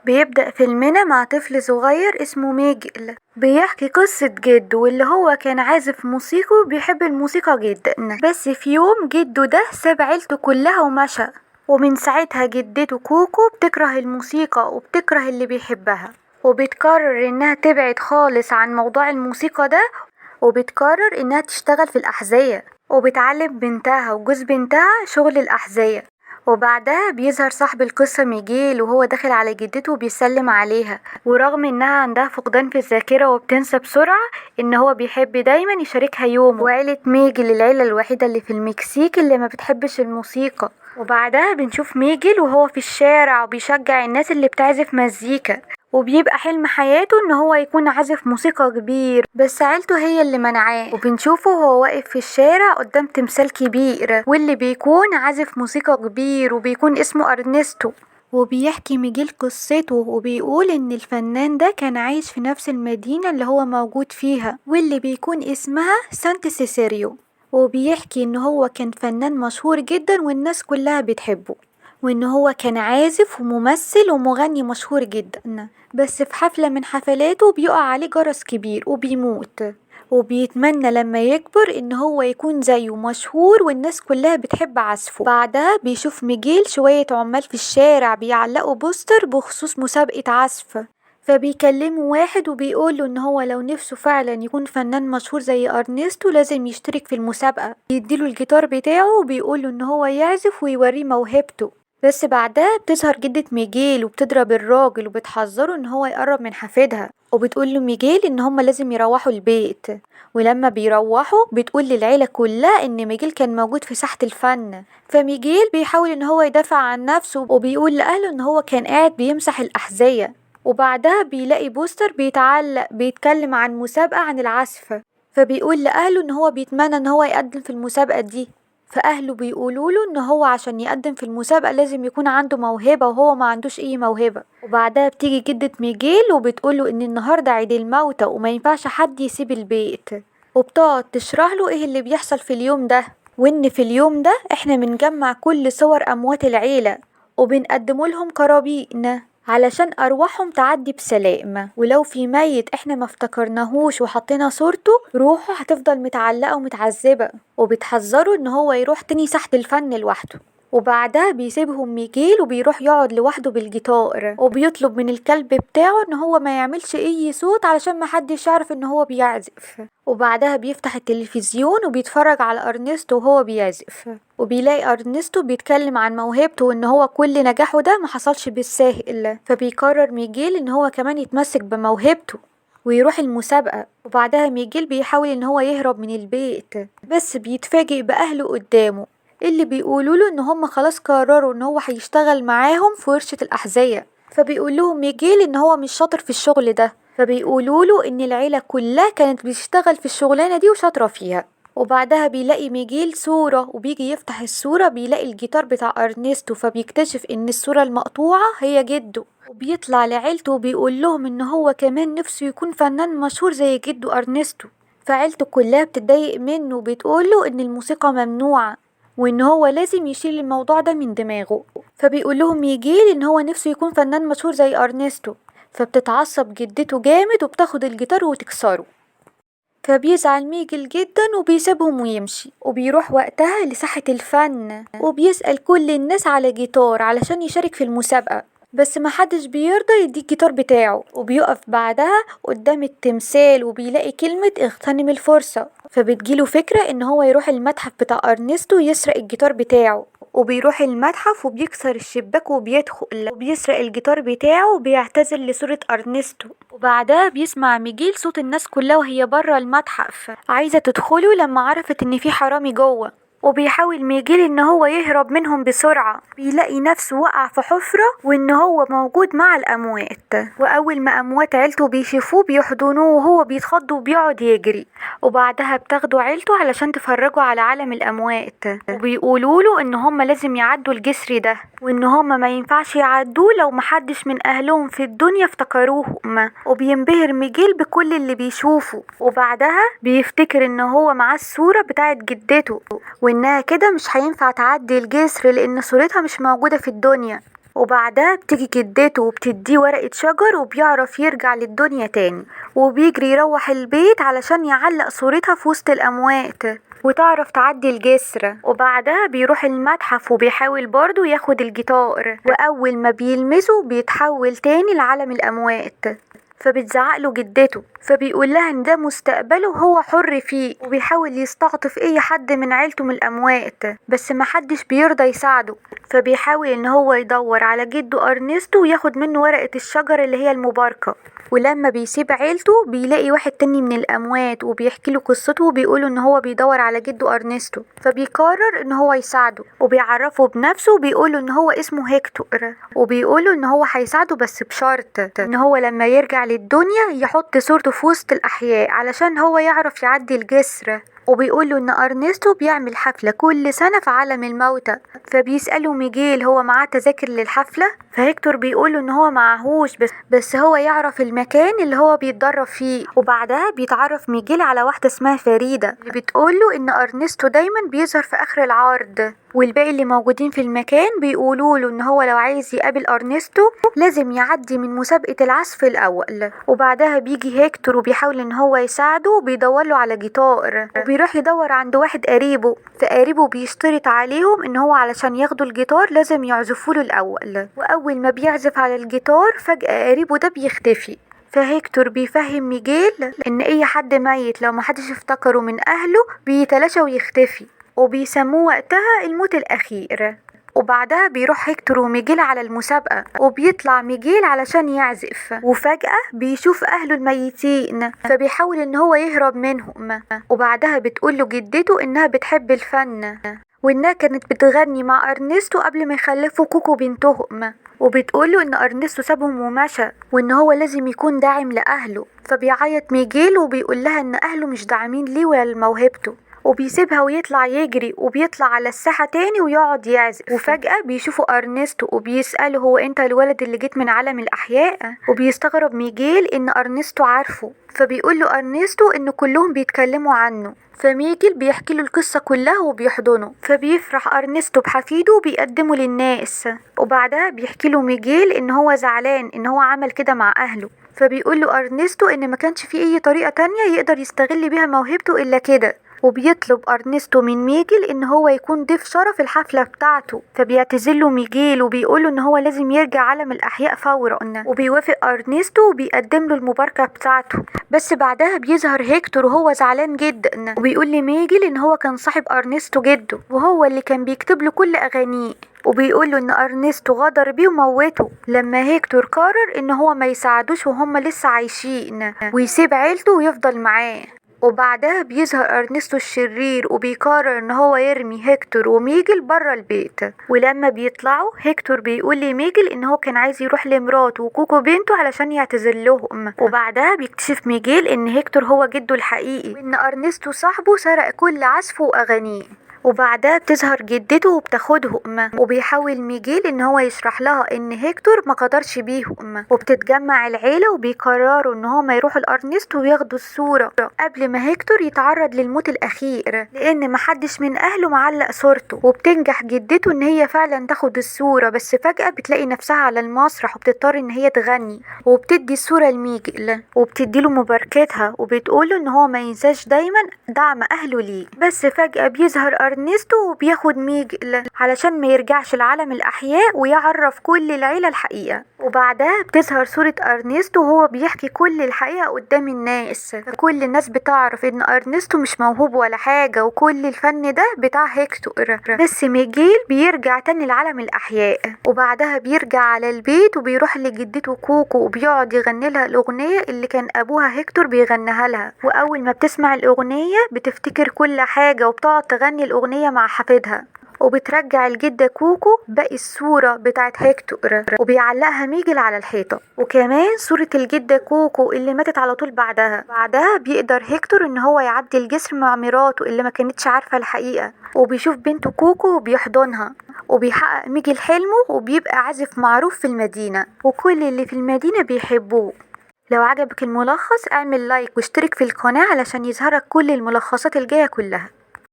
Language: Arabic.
بيبدأ فيلمنا مع طفل صغير اسمه ميجل بيحكي قصة جده واللي هو كان عازف موسيقي وبيحب الموسيقى جدا. بس في يوم جده ده ساب عيلته كلها ومشى، ومن ساعتها جدته كوكو بتكره الموسيقى وبتكره اللي بيحبها، وبتقرر انها تبعد خالص عن موضوع الموسيقى ده، وبتقرر انها تشتغل في الأحذية، وبتعلم بنتها وجوز بنتها شغل الأحذية. وبعدها بيظهر صاحب القصة ميجيل وهو داخل على جدته وبيسلم عليها، ورغم انها عندها فقدان في الذاكرة وبتنسى بسرعة، ان هو بيحب دايما يشاركها يومه. وعيلة ميجيل العيلة الوحيدة اللي في المكسيك اللي ما بتحبش الموسيقى. وبعدها بنشوف ميجيل وهو في الشارع وبيشجع الناس اللي بتعزف مزيكا، وبيبقى حلم حياته ان هو يكون عازف موسيقى كبير، بس عيلته هي اللي منعاه. وبنشوفه وهو واقف في الشارع قدام تمثال كبير واللي بيكون عازف موسيقى كبير وبيكون اسمه ارنستو. وبيحكي ميجيل قصته وبيقول ان الفنان ده كان عايش في نفس المدينة اللي هو موجود فيها واللي بيكون اسمها سانت سيسيريو. وبيحكي ان هو كان فنان مشهور جدا والناس كلها بتحبه، وان هو كان عازف وممثل ومغني مشهور جدا. بس في حفلة من حفلاته بيقع عليه جرس كبير وبيموت، وبيتمنى لما يكبر ان هو يكون زيه مشهور والناس كلها بتحب عزفه. بعدها بيشوف ميجيل شوية عمال في الشارع بيعلقوا بوستر بخصوص مسابقة عزف، فبيكلموا واحد وبيقوله ان هو لو نفسه فعلا يكون فنان مشهور زي ارنستو لازم يشترك في المسابقة. بيديله الجيتار بتاعه وبيقوله ان هو يعزف ويوريه موهبته. بس بعدها بتظهر جدة ميجيل وبتضرب الراجل وبتحذره ان هو يقرب من حفيدها، وبتقول له ميجيل ان هما لازم يروحوا البيت. ولما بيروحوا بتقول للعيلة كلها ان ميجيل كان موجود في ساحة الفن. فميجيل بيحاول ان هو يدافع عن نفسه وبيقول لأهله ان هو كان قاعد بيمسح الأحذية. وبعدها بيلاقي بوستر بيتعلق بيتكلم عن مسابقة عن العزف، فبيقول لأهله ان هو بيتمنى ان هو يقدم في المسابقة دي. فأهله بيقولوا له إن هو عشان يقدم في المسابقة لازم يكون عنده موهبة وهو ما عندوش أي موهبة. وبعدها بتيجي جدة ميجيل وبتقوله إن النهاردة عيد الموتى وما ينفعش حد يسيب البيت، وبتقعد تشرح له إيه اللي بيحصل في اليوم ده، وإن في اليوم ده إحنا بنجمع كل صور أموات العيلة وبنقدمه لهم قرابين علشان أرواحهم تعدي بسلام، ولو في ميت احنا ما افتكرناهوش وحطينا صورته روحه هتفضل متعلقة ومتعذبة. وبتحذره ان هو يروح تاني ساحة الفن لوحده. وبعدها بيسيبهم ميجيل وبيروح يقعد لوحده بالجيتار، وبيطلب من الكلب بتاعه ان هو ما يعملش اي صوت علشان ما حدش يعرف ان هو بيعزف. وبعدها بيفتح التلفزيون وبيتفرج على ارنستو وهو بيعزف، وبيلاقي ارنستو بيتكلم عن موهبته وان هو كل نجاحه ده ما حصلش بالساهل. فبيقرر ميجيل ان هو كمان يتمسك بموهبته ويروح المسابقة. وبعدها ميجيل بيحاول ان هو يهرب من البيت، بس بيتفاجئ باهله قدامه اللي بيقولوا له ان هم خلاص قرروا ان هو هيشتغل معاهم في ورشة الأحذية. فبيقول لهم ميجيل ان هو مش شاطر في الشغل ده، فبيقولوا له ان العيلة كلها كانت بتشتغل في الشغلانة دي وشاطرة فيها. وبعدها بيلاقي ميجيل صورة وبيجي يفتح الصورة بيلاقي الجيتار بتاع أرنستو، فبيكتشف ان الصورة المقطوعة هي جده. وبيطلع لعيلته وبيقول لهم ان هو كمان نفسه يكون فنان مشهور زي جده أرنستو. فعيلته كلها بتتضايق منه وبتقوله ان الموسيقى ممنوعة وان هو لازم يشيل الموضوع ده من دماغه. فبيقول لهم ميجيل ان هو نفسه يكون فنان مشهور زي أرنستو، فبتتعصب جدته جامد وبتاخد الجيتار وتكسره. فبيزعل ميجل جدا وبيسيبهم ويمشي، وبيروح وقتها لساحة الفن وبيسأل كل الناس على جيتار علشان يشارك في المسابقة، بس محدش بيرضى يديه الجيتار بتاعه. وبيقف بعدها قدام التمثال وبيلاقي كلمة اغتنم الفرصة، فبتجيله فكرة ان هو يروح المتحف بتاع أرنستو يسرق الجيتار بتاعه. وبيروح المتحف وبيكسر الشباك وبيدخل وبيسرق الجيتار بتاعه وبيعتذر لصورة أرنستو. وبعدها بيسمع ميجيل صوت الناس كلها وهي برا المتحف عايزة تدخله لما عرفت ان في حرامي جوه. وبيحاول ميجيل ان هو يهرب منهم بسرعة، بيلاقي نفسه وقع في حفرة وان هو موجود مع الاموات. واول ما اموات عيلته بيشوفوه بيحضنوه وهو بيتخض وبيقعد يجري. وبعدها بتاخدوا عيلته علشان تفرجوا على عالم الاموات، وبيقولوا له ان هم لازم يعدوا الجسر ده وان هم ما ينفعش يعدوه لو محدش من اهلهم في الدنيا افتكروهم. وبينبهر ميجيل بكل اللي بيشوفه، وبعدها بيفتكر ان هو معاه الصورة بتاعت جدته وانها كده مش هينفع تعدي الجسر لان صورتها مش موجودة في الدنيا. وبعدها بتيجي جدته وبتديه ورقة شجر وبيعرف يرجع للدنيا تاني، وبيجري يروح البيت علشان يعلق صورتها في وسط الأموات وتعرف تعدي الجسر. وبعدها بيروح المتحف وبيحاول برضه ياخد الجيتار، وأول ما بيلمسه بيتحول تاني لعالم الأموات. فبتزعقله جدته، فبيقول لها ان ده مستقبله وهو حر فيه، وبيحاول يستعطف اي حد من عيلته من الاموات بس محدش بيرضى يساعده. فبيحاول ان هو يدور على جده ارنستو وياخد منه ورقة الشجر اللي هي المباركة. ولما بيسيب عيلته بيلاقي واحد تاني من الاموات وبيحكي له قصته وبيقوله ان هو بيدور على جده ارنستو. فبيقرر ان هو يساعده وبيعرفه بنفسه وبيقوله ان هو اسمه هيكتور، وبيقوله ان هو هيساعده بس بشرط ان هو لما يرجع للدنيا يحط صورته في وسط الاحياء علشان هو يعرف يعدي الجسر. وبيقوله ان ارنستو بيعمل حفلة كل سنة في عالم الموتى. فبيسأله ميجيل هو معاه تذاكر للحفلة، فهيكتور بيقوله ان هو معهوش بس هو يعرف المكان اللي هو بيتدرب فيه. وبعدها بيتعرف ميجيل على واحدة اسمها فريدة اللي بتقوله ان ارنستو دايما بيظهر في اخر العرض، والباقي اللي موجودين في المكان بيقولوا له ان هو لو عايز يقابل ارنستو لازم يعدي من مسابقة العزف الاول. وبعدها بيجي هيكتور وبيحاول ان هو يساعده وبيدور له على جيتار، وبيروح يدور عند واحد قريبه، فقريبه بيشترط عليهم ان هو علشان ياخدوا الجيتار لازم يعزفوا له الاول. واول ما بيعزف على الجيتار فجأة قريبه ده بيختفي. فهيكتور بيفهم ميجيل ان اي حد ميت لو محدش افتكره من اهله بيتلاشى ويختفي، وبيسموه وقتها الموت الأخير. وبعدها بيروح هيكتور وميجيل على المسابقة وبيطلع ميجيل علشان يعزف، وفجأة بيشوف أهله الميتين فبيحاول ان هو يهرب منهم. وبعدها بتقوله جدته انها بتحب الفن وانها كانت بتغني مع ارنستو قبل ما يخلفوا كوكو بنتهم، وبتقوله ان ارنستو سابهم ومشى وان هو لازم يكون داعم لأهله. فبيعيط ميجيل وبيقول لها ان أهله مش داعمين ليه ولا لموهبته، وبيسيبها ويطلع يجري وبيطلع على الساحة تاني ويقعد يعزف. وفجأة بيشوفوا أرنستو وبيسأله هو انت الولد اللي جيت من عالم الأحياء؟ وبيستغرب ميجيل ان أرنستو عارفه، فبيقول له أرنستو ان كلهم بيتكلموا عنه. فميجيل بيحكي له القصة كلها وبيحضنه، فبيفرح أرنستو بحفيده وبيقدمه للناس. وبعدها بيحكي له ميجيل ان هو زعلان ان هو عمل كده مع أهله، فبيقول له أرنستو ان ما كانش في اي طريقة تانية يقدر يستغل بيها موهبته الا كده. وبيطلب أرنستو من ميجيل ان هو يكون ضيف شرف الحفلة بتاعته، فبيعتذرله ميجيل وبيقوله ان هو لازم يرجع عالم الأحياء فورا. وبيوافق أرنستو وبيقدم له المباركة بتاعته. بس بعدها بيظهر هيكتور وهو زعلان جدا وبيقول لميجيل ان هو كان صاحب أرنستو جده وهو اللي كان بيكتب له كل أغانيه، وبيقول له ان ارنستو غدر بيه وموته لما هيكتور قرر ان هو ما يساعدوش وهم لسه عايشين ويسيب عيلته ويفضل معاه. وبعدها بيظهر ارنستو الشرير وبيقرر ان هو يرمي هيكتور وميجل بره البيت. ولما بيطلعوا هيكتور بيقول لميجل ان هو كان عايز يروح لمراته وكوكو بنته علشان يعتذر لهم. وبعدها بيكتشف ميجيل ان هيكتور هو جده الحقيقي وان ارنستو صاحبه سرق كل عزفه واغانيه. وبعدها بتظهر جدته وبتاخدهم، وبيحاول ميجيل ان هو يشرح لها ان هيكتور ما قدرش بيهم. وبتتجمع العيلة وبيقرروا ان هما يروحوا لارنستو وياخدوا الصورة قبل ما هيكتور يتعرض للموت الاخير، لان محدش من اهله معلق صورته. وبتنجح جدته ان هي فعلا تاخد الصورة، بس فجأة بتلاقي نفسها على المسرح وبتضطر ان هي تغني، وبتدي الصورة لميجيل وبتديله مباركتها وبتقوله ان هو ما ينساش دايما دعم اهله ليه. بس فجأة بيظهر ارنستو وبياخد ميجيل علشان ما يرجعش لعالم الاحياء ويعرف كل العيلة الحقيقة. وبعدها بتظهر صورة ارنستو وهو بيحكي كل الحقيقة قدام الناس، فكل الناس بتعرف ان ارنستو مش موهوب ولا حاجة وكل الفن ده بتاع هيكتور. بس ميجيل بيرجع تاني لعالم الاحياء، وبعدها بيرجع على البيت وبيروح لجدته كوكو وبيقعد يغني لها الاغنية اللي كان ابوها هيكتور بيغنيها لها. واول ما بتسمع الاغنية بتفتكر كل حاجة وبتقعد تغني الاغنية مع حفيدها. وبترجع الجدة كوكو باقي الصورة بتاعت هيكتور وبيعلقها ميجيل على الحيطة، وكمان صورة الجدة كوكو اللي ماتت على طول بعدها بيقدر هيكتور ان هو يعدي الجسر مع مراته اللي ما كانتش عارفة الحقيقة، وبيشوف بنته كوكو وبيحضنها، وبيحقق ميجيل حلمه وبيبقى عازف معروف في المدينة وكل اللي في المدينة بيحبوه. لو عجبك الملخص اعمل لايك واشترك في القناة علشان يظهرك كل الملخصات الجاية كلها.